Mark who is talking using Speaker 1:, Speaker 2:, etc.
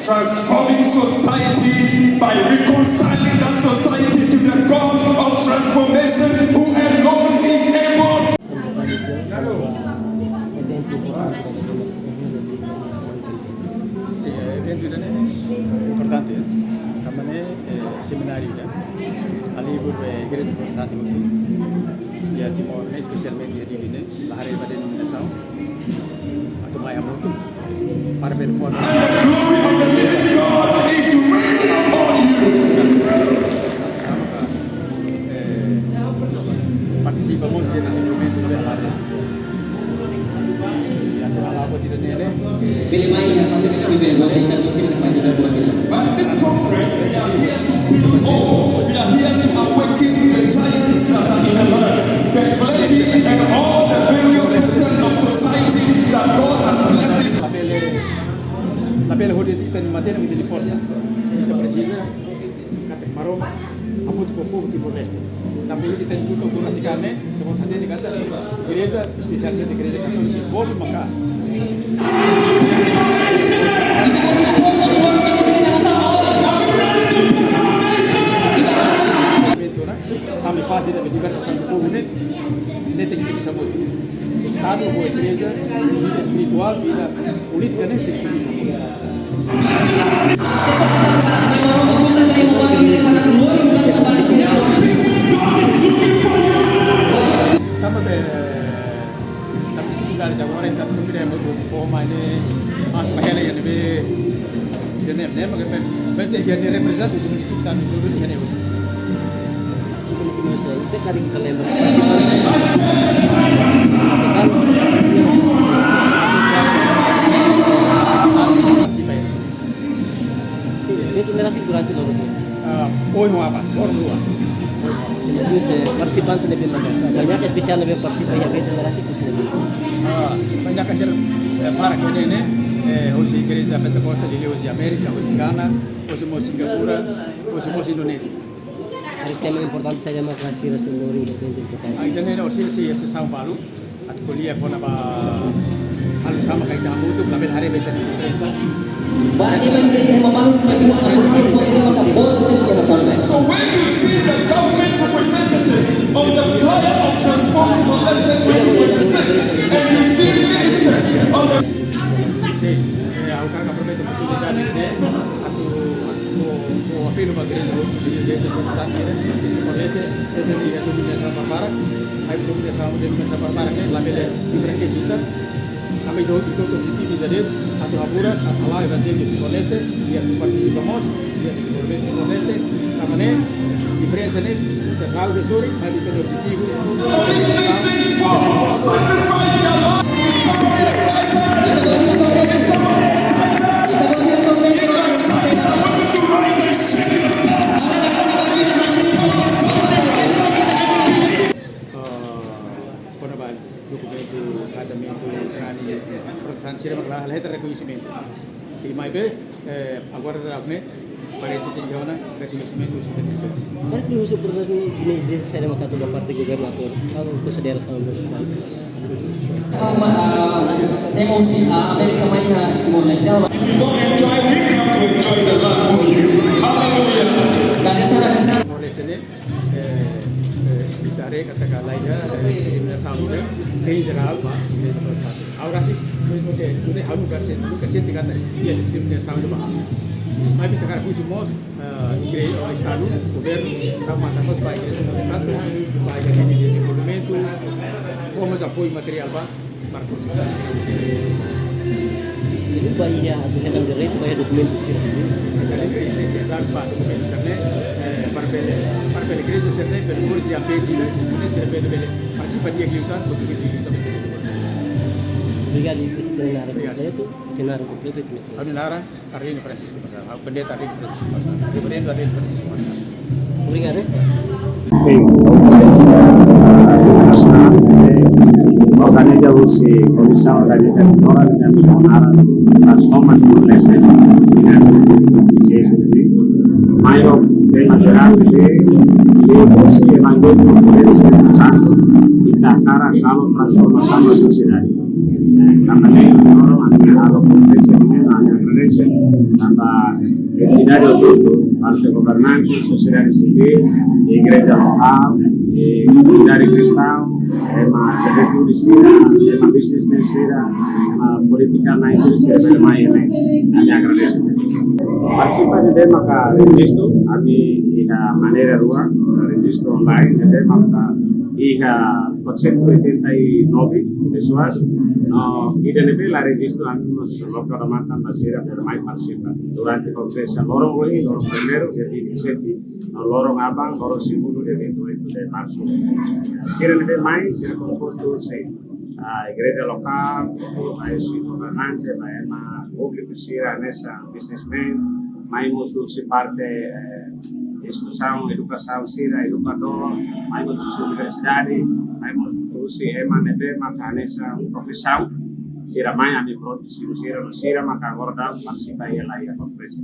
Speaker 1: transforming society by reconciling that society to the God of transformation who alone is able.
Speaker 2: Evento importante, namanya seminari dan alibur Igreja Protestante ya Timor Leste, especialmente di sini, lahir pada Indonesia, atau maya mutu, para belfon.
Speaker 1: And the glory of the living God is risen upon you.
Speaker 2: Participamos de desenvolvimento do Belardo. Ya telah lama tidak nene.
Speaker 3: Bila mai yang kami kena bila buat kita kunci dengan pajak dan buat kita.
Speaker 1: But in this conference, we are here to build hope. We are here to awaken the giants that are in the land, the clergy and all the various facets of society that God has blessed this.
Speaker 2: La pele hoje kita ni matéria muito de força. Kita precisa kata marom aput ko povo Timor Leste. Também kita butuh donasi karne, teman hati ni kata gereja spesialnya di gereja Katolik boleh makas. Kami fase da libertação do povo nem tem que ser muito. Estado ou igreja, vida espiritual, vida política nem tem que ser muito. Tapi sekitar jam orang tak terpilih untuk forma ini, mahal yang lebih jenis ni, macam dia ni represent untuk disipsan itu ni ni.
Speaker 3: Itu kali kita lembang. Itu generasi durante lo.
Speaker 2: Hoy apa? Orang dua.
Speaker 3: Sebenarnya partisipan lebih banyak spesial lebih partisipan ya generasi kursi lebih.
Speaker 2: Banyak kasih para ini hosi Gereja Pentakosta di hosi Amerika, hosi Ghana, hosi Singapura, hosi Indonesia.
Speaker 3: Ada tema importante saya mau kasih resendori evento importante.
Speaker 2: Itu ni hosi São Paulo, at kuliah pun apa hal sama kayak kamu tu label hari betul diferensa.
Speaker 3: Bagi bagi membangun semua
Speaker 1: So when you see the government representatives on the flyer of Transform Timor Leste 2026 and you see ministers on the
Speaker 2: Aku kan prometo oportunidade ni atau apelo bagi gereja Protestante Timor Leste itu dia dominasi Barbara, ai dominasi Barbara ni label diferente kita. Kami itu objektif dari atau apuras atau lah evangelio Timor Leste dia participamos dia desenvolver Timor Leste namanya diferença ni terlalu besar tapi itu objektif
Speaker 1: so this nation fought, sacrificed their life. Is somebody excited? Is somebody excited? Excited? I want you to rise and shake yourself.
Speaker 2: Documento casamento serani perasaan sira malah letter reconhecimento e mais bem agora apne parece que já na reconhecimento se tem que
Speaker 3: Karena di usul berarti di saya mau kata parte governator, kalau considera sama musuh. Saya mau si Amerika main Timor Leste.
Speaker 1: If you don't enjoy, we come to enjoy the land for you. Hallelujah.
Speaker 3: Dan sana.
Speaker 2: Timor Leste ni bitare katakan lainnya diskriminasi ke Israel ahora sí porque uno halu kasih tingkat dia diskriminasi bah tapi sekarang khusus igreja o estado governo está matando os países do estado para que desenvolvimento fomos apoio material para construção
Speaker 3: Ini bayar atau hendak dari itu bayar dokumen itu sih.
Speaker 2: Sekarang igreja dar para dokumen sana para igreja sana per urus yang pedi ini serba bele participa dia kita dokumen itu
Speaker 3: Obrigado por treinar completo, treinar completo itu.
Speaker 2: Kami Lara, Arlene Francisco Pasar, pendeta Arlene Francisco Pasar, reverendo Arlene Francisco Pasar.
Speaker 3: Obrigado.
Speaker 4: Sì, organizzavosi commissione dagli territori che mi fonara trasforma Timor Leste ma io prima gerardi le kursi evangelico del Spirito Santo di cara kalau transformasi sosial Também foram a conferência de mesmo, a agradece a entidade do mundo, parte governante, sociedade civil, igreja local, comunidade cristã, uma prefeitura de Sira, uma businessman de Sira, uma política na Sira, pelo mais a minha agradeço. Participa de tema que registro, a minha maneira rua, registro online, de tema que 489 pessoas. Y de nivel la registro a nos lo que mandan basira per mai participa durante conferenza loro hoy loro primero del 27 loro abang loro segundo del 28 de marzo sira nivel mai sira composto se igreja local paesi governante ma pubblico sira nessa businessman mai musu si parte instituição, educação, sira, educador, mais uma universidade, mais uma MNB, nessa profissão, sira mais a mim pronto, sira, mas agora dá participa aí a conferência.